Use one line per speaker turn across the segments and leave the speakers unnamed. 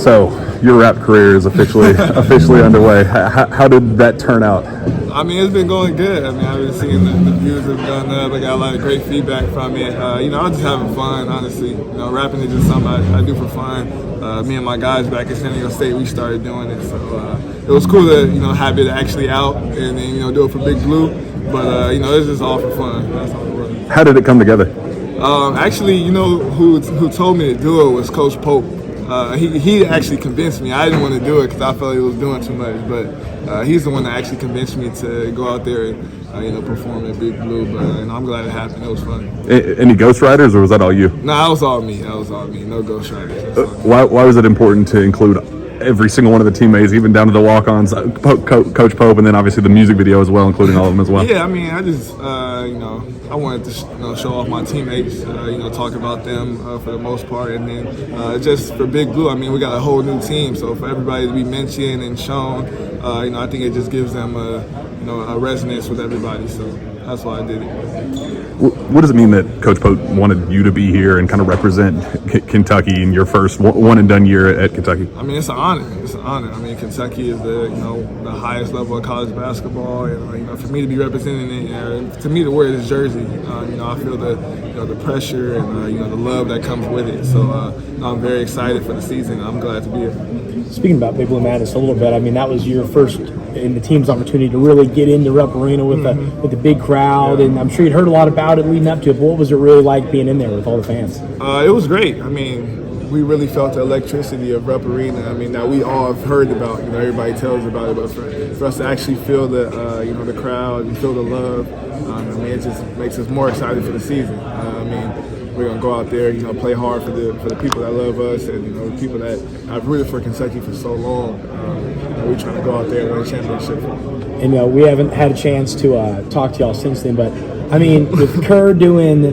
So, your rap career is officially underway. How did that turn out?
I mean, it's been going good. I mean, I've been seeing the views have gone up. I got a lot of great feedback from it. I'm just having fun, honestly. Rapping is just something I do for fun. Me and my guys back at San Diego State, we started doing it. So it was cool to, have it actually out and then, do it for Big Blue. But, it's just all for fun. That's all it was.
How did it come together?
Actually, who told me to do it was Coach Pope. He actually convinced me. I didn't want to do it because I felt he was doing too much, but he's the one that actually convinced me to go out there and perform at Big Blue. But I'm glad it happened. It was fun.
Any ghostwriters, or was that all you?
No, that was all me. No ghostwriters.
Why was it important to include every single one of the teammates, even down to the walk-ons, Coach Pope, and then obviously the music video as well, including all of them as well?
Yeah, I mean, I just I wanted to show off my teammates, talk about them for the most part, and then just for Big Blue, I mean, we got a whole new team, so for everybody to be mentioned and shown, I think it just gives them a resonance with everybody, so that's why I did it.
What does it mean that Coach Pope wanted you to be here and kind of represent Kentucky in your first one-and-done year at Kentucky?
I mean, it's an honor. It's an honor. I mean, Kentucky is the highest level of college basketball, and for me to be representing it, to me to wear this jersey, I feel the pressure and the love that comes with it. So I'm very excited for the season. I'm glad to be here.
Speaking about Big Blue Madness a little bit, I mean, that was your first in the team's opportunity to really get into Rupp Arena with the big crowd, and I'm sure you'd heard a lot about it leading up to it. But what was it really like being in there with all the fans?
It was great. I mean, we really felt the electricity of Rupp Arena. I mean, that we all have heard about. Everybody tells about it, but for us to actually feel the the crowd and feel the love, I mean, it just makes us more excited for the season. I mean, we're gonna go out there, play hard for the people that love us and the people that I've rooted for Kentucky for so long. We're trying to go out there and win a championship.
And we haven't had a chance to talk to y'all since then, but I mean, with Kerr doing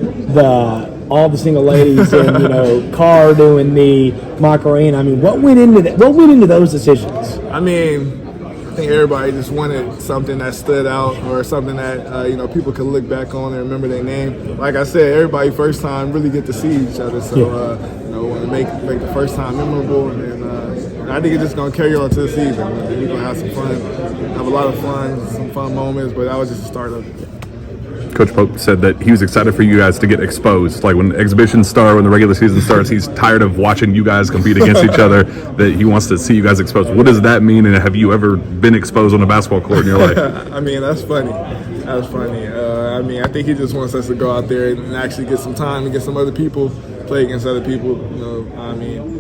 all the single ladies and Carr doing the Macarena, I mean, what went into that? What went into those decisions?
I mean, I think everybody just wanted something that stood out or something that people could look back on and remember their name. Like I said, everybody first time really get to see each other, so we want to make the first time memorable, and I think it's just gonna carry on to the season. We're gonna have some fun, have a lot of fun, some fun moments, but that was just the start of it.
Coach Pope said that he was excited for you guys to get exposed. Like when exhibitions start, when the regular season starts, he's tired of watching you guys compete against each other, that he wants to see you guys exposed. What does that mean, and have you ever been exposed on a basketball court in your life?
I mean, that's funny. That's funny. I mean, I think he just wants us to go out there and actually get some time and get some other people, play against other people. I mean,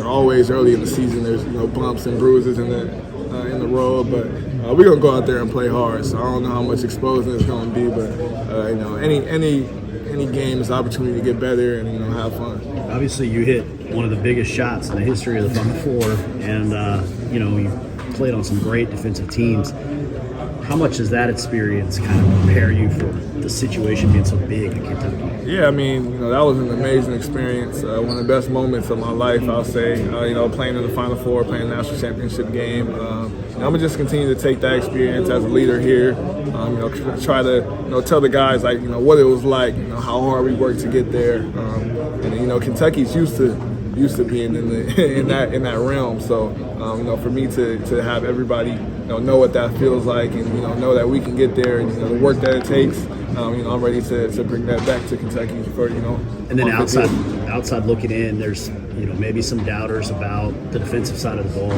always early in the season, there's bumps and bruises in the road, but we're gonna go out there and play hard. So I don't know how much exposing it's gonna be, but any game is an opportunity to get better and have fun.
Obviously, you hit one of the biggest shots in the history of the Final Four, and you played on some great defensive teams. How much does that experience kind of prepare you for the situation being so big in Kentucky?
Yeah, I mean, that was an amazing experience. One of the best moments of my life, I'll say. Playing in the Final Four, playing the national championship game. I'm gonna just continue to take that experience as a leader here. Try to tell the guys what it was like, how hard we worked to get there. And Kentucky's used to being in that realm. So for me to have everybody know what that feels like, and know that we can get there, and the work that it takes. I'm ready to bring that back to Kentucky for
And then outside looking in, there's maybe some doubters about the defensive side of the ball.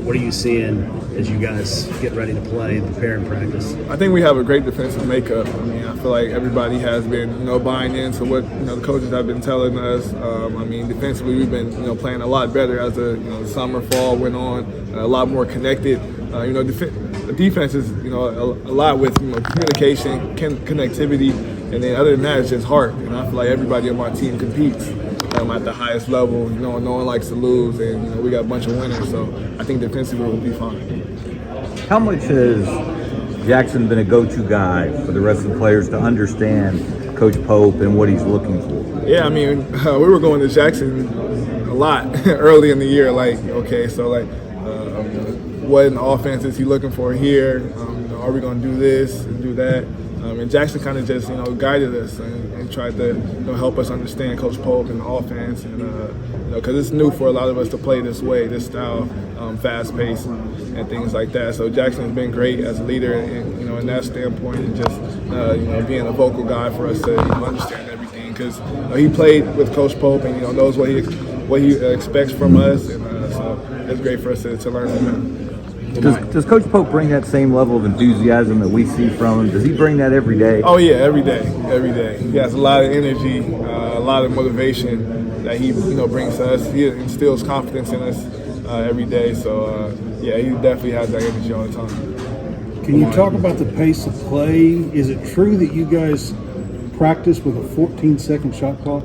What are you seeing as you guys get ready to play and prepare and practice?
I think we have a great defensive makeup. I mean, I feel like everybody has been buying into what the coaches have been telling us. I mean, defensively we've been playing a lot better as the summer, fall went on. A lot more connected. The defense is a lot with communication, connectivity, and then other than that, it's just heart. And I feel like everybody on my team competes at the highest level. No one likes to lose, and we got a bunch of winners. So I think defensively we'll be fine.
How much has Jackson been a go-to guy for the rest of the players to understand Coach Pope and what he's looking for?
Yeah, I mean, we were going to Jackson a lot early in the year. What in the offense is he looking for here? Are we going to do this and do that? And Jackson kind of just, guided us and tried to, help us understand Coach Pope and the offense, and because it's new for a lot of us to play this way, this style, fast pace and things like that. So Jackson's been great as a leader, and in that standpoint, and just being a vocal guy for us to understand everything, because he played with Coach Pope and knows what he expects from us, and so it's great for us to learn from him.
Does Coach Pope bring that same level of enthusiasm that we see from him? Does he bring that every day?
Oh yeah, every day. He has a lot of energy, a lot of motivation that he brings to us. He instills confidence in us every day. So yeah, he definitely has that energy all the time.
Can you talk about the pace of play? Is it true that you guys practice with a 14-second shot clock?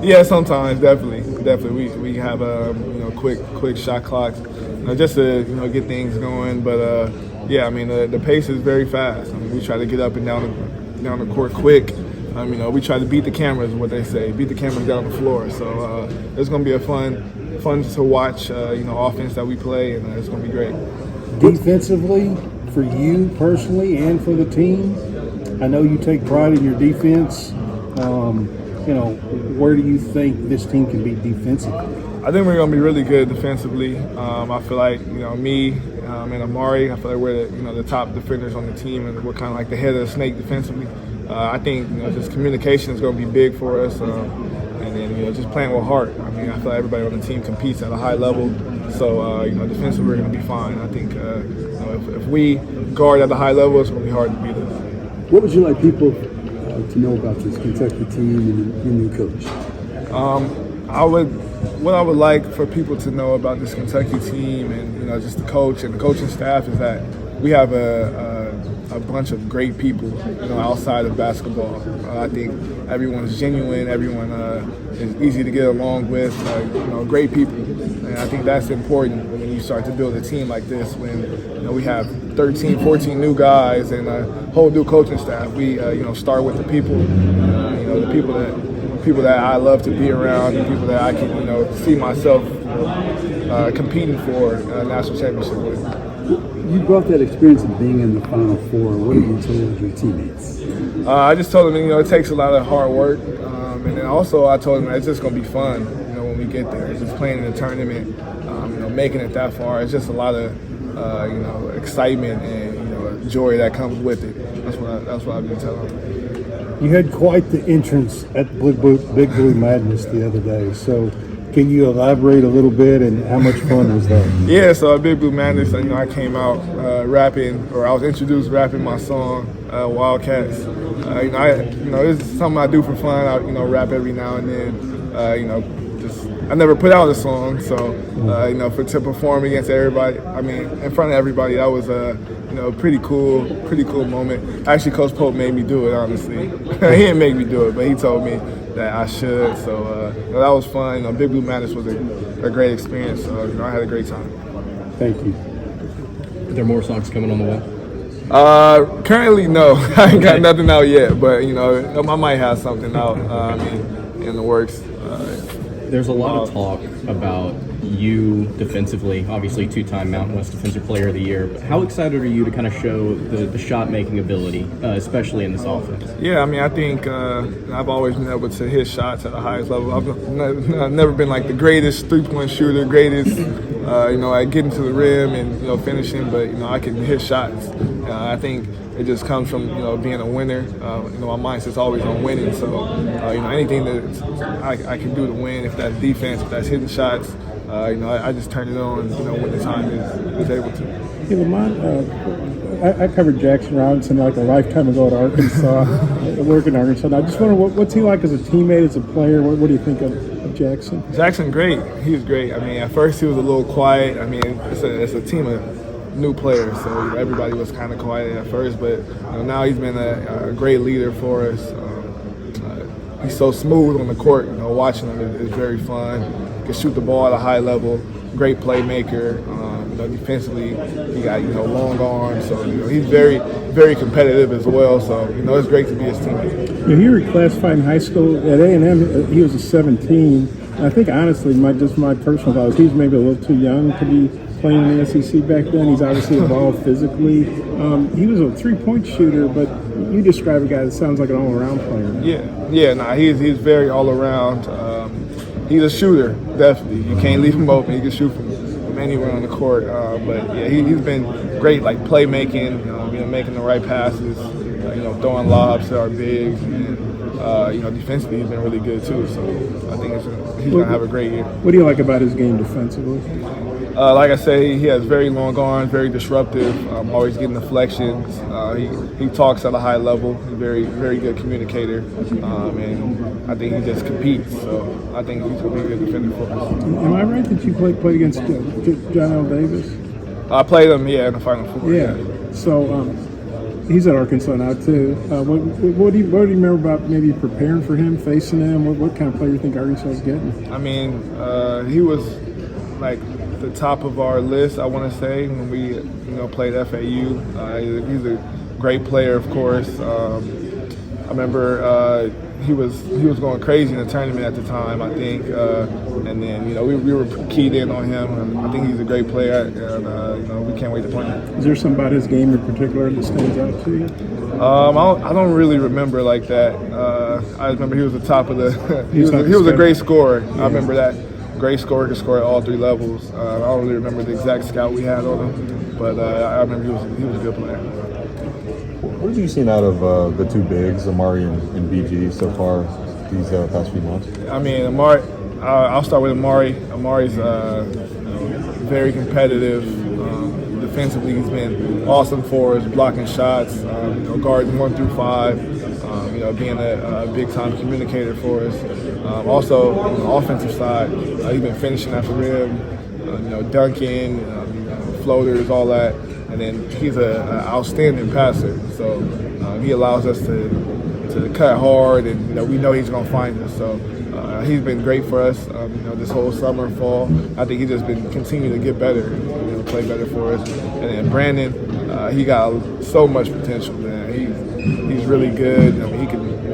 Yeah, sometimes definitely. We have quick shot clocks. Just to get things going, but yeah, I mean the pace is very fast. I mean, we try to get up and down the court quick. We try to beat the cameras, what they say, beat the cameras down the floor. So it's going to be a fun to watch, offense that we play, and it's going to be great.
Defensively, for you personally and for the team, I know you take pride in your defense. Where do you think this team can be defensively?
I think we're going to be really good defensively. I feel like me and Amari, I feel like we're the top defenders on the team, and we're kind of like the head of the snake defensively. I think just communication is going to be big for us, and then just playing with heart. I mean, I feel like everybody on the team competes at a high level, so defensively we're going to be fine. I think if we guard at a high level, it's going to be hard to beat us.
What would you like people to know about this Kentucky team and your new coach?
What I would like for people to know about this Kentucky team and just the coach and the coaching staff is that we have a bunch of great people outside of basketball. I think everyone's genuine, everyone is easy to get along with, great people, and I think that's important when you start to build a team like this, when we have 13, 14 new guys and a whole new coaching staff. We start with the people, the people that I love to be around, the people that I can, see myself competing for a national championship with.
You brought that experience of being in the Final Four. What have you told your teammates?
I just told them, it takes a lot of hard work, and then also I told them that it's just going to be fun, when we get there. It's just playing in the tournament, making it that far. It's just a lot of, excitement and joy that comes with it. That's what I've been telling them.
You had quite the entrance at Big Blue Madness the other day. So can you elaborate a little bit, and how much fun was that?
Yeah, so at Big Blue Madness, I came out rapping, or I was introduced rapping my song Wildcats. It's something I do for fun. I rap every now and then. I never put out a song, so to perform against everybody, in front of everybody, that was a pretty cool moment. Actually, Coach Pope made me do it. Honestly, he didn't make me do it, but he told me that I should. So that was fun. Big Blue Madness was a great experience. So I had a great time.
Thank you.
Are there more songs coming on the way?
Currently, no. I ain't got nothing out yet, but I might have something out. In the works.
There's a lot of talk about you defensively, obviously two-time Mountain West Defensive Player of the Year. But how excited are you to kind of show the shot-making ability, especially in this offense?
Yeah, I think I've always been able to hit shots at the highest level. I've never been like the greatest three-point shooter, greatest, at getting to the rim and finishing, but I can hit shots. I think it just comes from being a winner. My mindset's always on winning. So anything that I can do to win, if that's defense, if that's hitting shots, I just turn it on. When the time is able to.
Hey, Lamont, I covered Jackson Robinson like a lifetime ago at Arkansas. I work in Arkansas. And I just wonder what's he like as a teammate, as a player. What do you think of Jackson?
Jackson, great. He was great. At first he was a little quiet. It's a team of new players, so everybody was kind of quiet at first, but now he's been a great leader for us. He's so smooth on the court. Watching him is very fun. He can shoot the ball at a high level. Great playmaker. Defensively, he got long arms, so he's very, very competitive as well. So it's great to be his teammate.
He was classified in high school at A&M. He was a 17. I think honestly, my personal thought is he's maybe a little too young to be playing in the SEC back then. He's obviously evolved physically. He was a three-point shooter, but you describe a guy that sounds like an all-around player.
He's very all-around. He's a shooter, definitely. You can't leave him open. He can shoot from anywhere on the court. He's been great, like playmaking, making the right passes, throwing lobs to our bigs, and defensively he's been really good too. So I think he's going to have a great year.
What do you like about his game defensively?
Like I say, he has very long arms, very disruptive, always getting deflections. He talks at a high level. He's a very, very good communicator, and I think he just competes. So I think he's going to be a good defender for us.
Am I right that you played against John L. Davis?
I played him, in the Final Four.
Yeah. So he's at Arkansas now too. What do you remember about maybe preparing for him, facing him? What kind of player do you think Arkansas is getting?
I mean, he was like the top of our list, I want to say, when we played FAU. He's a great player, of course. I remember he was going crazy in the tournament at the time, I think, and then we were keyed in on him. And I think he's a great player, and we can't wait to play him.
Is there something about his game in particular that stands out to you?
I don't really remember like that. I remember he was the top of the. he was a great scorer. Yeah. I remember that. Great scorer, could score at all three levels. I don't really remember the exact scout we had on him, but I remember he was a good player.
What have you seen out of the two bigs, Amari and BG, so far these past few months?
I mean, Amari. I'll start with Amari. Amari's very competitive. Defensively, he's been awesome for us, blocking shots, guarding 1 through 5. Being a big-time communicator for us. Also, on the offensive side, he's been finishing at the rim, dunking, floaters, all that. And then he's an outstanding passer. So he allows us to cut hard, and we know he's going to find us. So he's been great for us. This whole summer, fall. I think he's just been continuing to get better, play better for us. And then Brandon, he got so much potential, man. He's really good. I mean,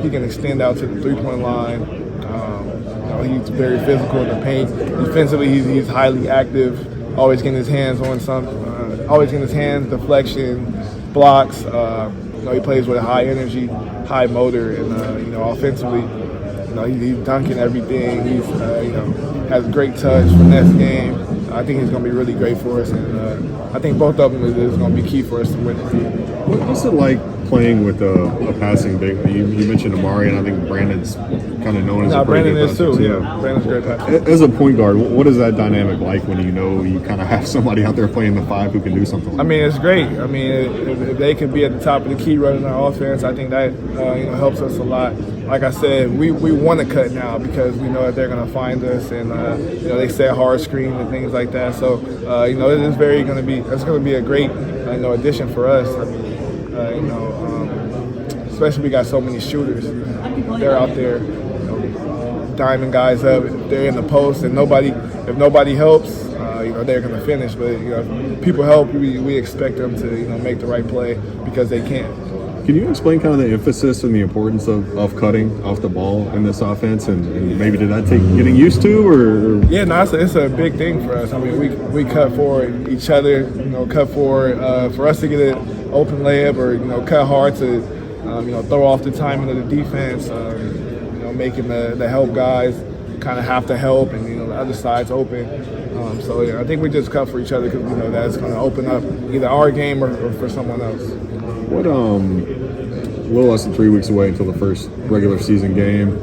he can extend out to the 3-point line. He's very physical in the paint. Defensively, he's highly active. Always getting his hands on always getting his hands, deflection, blocks. He plays with a high energy, high motor, and offensively, he's dunking everything. He's has great touch, finesse game. I think he's going to be really great for us, and I think both of them is going to be key for us to win.
What's it like playing with a passing big? You mentioned Amari, and I think Brandon's kind of known as a pretty
Brandon
good
is too.
passer.
Yeah, Brandon's a great passer.
As a point guard, what is that dynamic like when you kind of have somebody out there playing the 5 who can do something like
that? I mean, it's great. I mean, if they can be at the top of the key running our offense, I think that helps us a lot. Like I said, we want to cut now because we know that they're going to find us, and they set hard screen and things like that. So it's going to be a great addition for us. I mean, especially we got so many shooters. They're out there diming guys up. They're in the post, and if nobody helps, they're going to finish. But if people help, we expect them to make the right play because they can.
Can you explain kind of the emphasis and the importance of cutting off the ball in this offense, and maybe did that take getting used to, or? Yeah,
no, it's a big thing for us. I mean, we cut for each other, cut for us to get an open layup, or cut hard to throw off the timing of the defense, making the help guys kind of have to help, and the other side's open. I think we just cut for each other because we know that's going to open up either our game or for someone else.
What a little less than 3 weeks away until the first regular season game.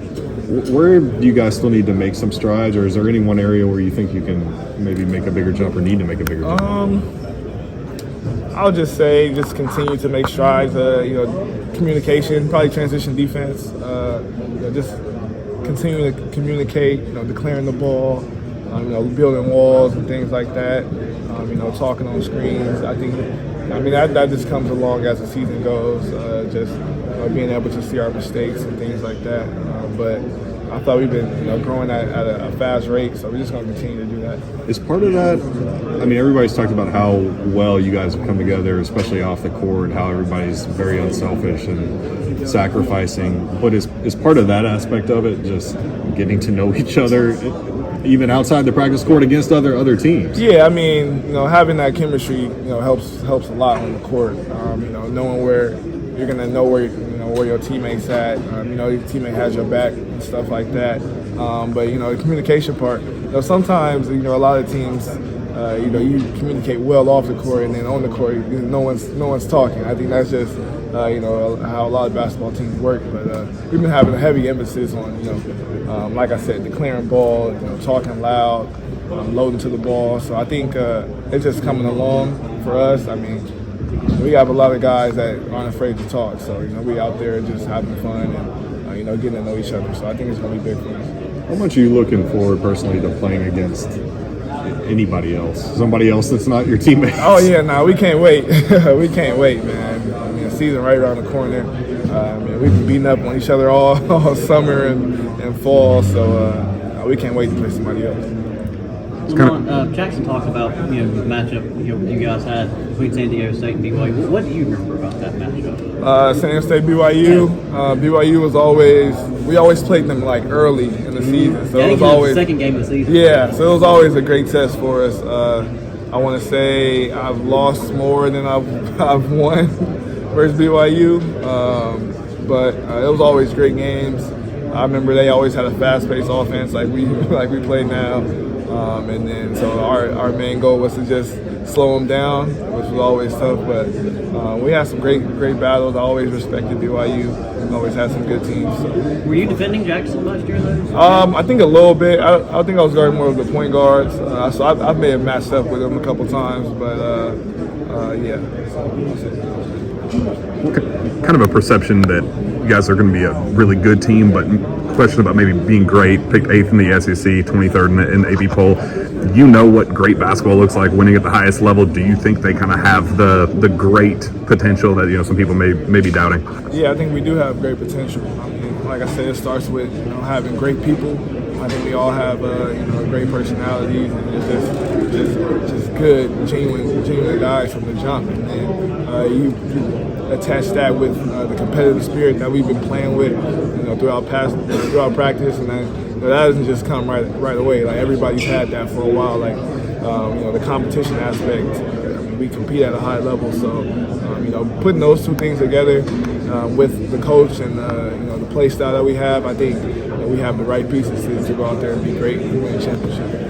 Where do you guys still need to make some strides, or is there any one area where you think you can maybe make a bigger jump or need to make a bigger jump?
I'll just say just continue to make strides. Communication, probably transition defense. Just continue to communicate. Declaring the ball. Building walls and things like that. Talking on screens. That just comes along as the season goes. Just being able to see our mistakes and things like that. But I thought we've been growing at a fast rate, so we're just going to continue to do that.
Is part of that? I mean, everybody's talked about how well you guys have come together, especially off the court. How everybody's very unselfish and sacrificing. But is part of that aspect of it just getting to know each other? even outside the practice court against other teams.
Yeah, I mean, having that chemistry, helps a lot on the court. Knowing where you're gonna know where your teammates at. Your teammate has your back and stuff like that. But the communication part. Sometimes a lot of teams, you communicate well off the court, and then on the court, no one's talking. I think that's just how a lot of basketball teams work. But we've been having a heavy emphasis on like I said, declaring ball, talking loud, loading to the ball. So I think it's just coming along for us. I mean, we have a lot of guys that aren't afraid to talk. So we out there just having fun and getting to know each other. So I think it's going to be big for us.
How much are you looking forward personally to playing against anybody else? Somebody else that's not your teammate?
Oh yeah, we can't wait. We can't wait, man. I mean, the season right around the corner. We've been beating up on each other all summer and fall, so we can't wait to play somebody else.
Lamont, Jackson talked about the matchup you guys had between San Diego State and BYU. What do you remember about that matchup?
San Diego State BYU. BYU was we always played them like early in the season, so it was always
the second game of the season.
Yeah, so it was always a great test for us. I want to say I've lost more than I've won versus BYU, but it was always great games. I remember they always had a fast-paced offense like we play now. And then so our main goal was to just slow them down, which was always tough. But we had some great battles. I always respected BYU. Always had some good teams. So.
Were you defending Jackson last year, though?
I think a little bit. I think I was guarding more of the point guards. So I may have matched up with him a couple times, but yeah.
Kind of a perception that you guys are going to be a really good team, but question about maybe being great, picked 8th in the SEC, 23rd in the AP poll. You know what great basketball looks like, winning at the highest level. Do you think they kind of have the great potential that some people may be doubting?
Yeah, I think we do have great potential. I mean, like I said, it starts with having great people. I think we all have great personalities and just good, genuine guys from the jump. And then you attach that with the competitive spirit that we've been playing with, throughout practice, and then that doesn't just come right away. Like everybody's had that for a while. Like the competition aspect. I mean, we compete at a high level, so putting those two things together with the coach and the play style that we have, I think we have the right pieces to go out there and be great and win a championship.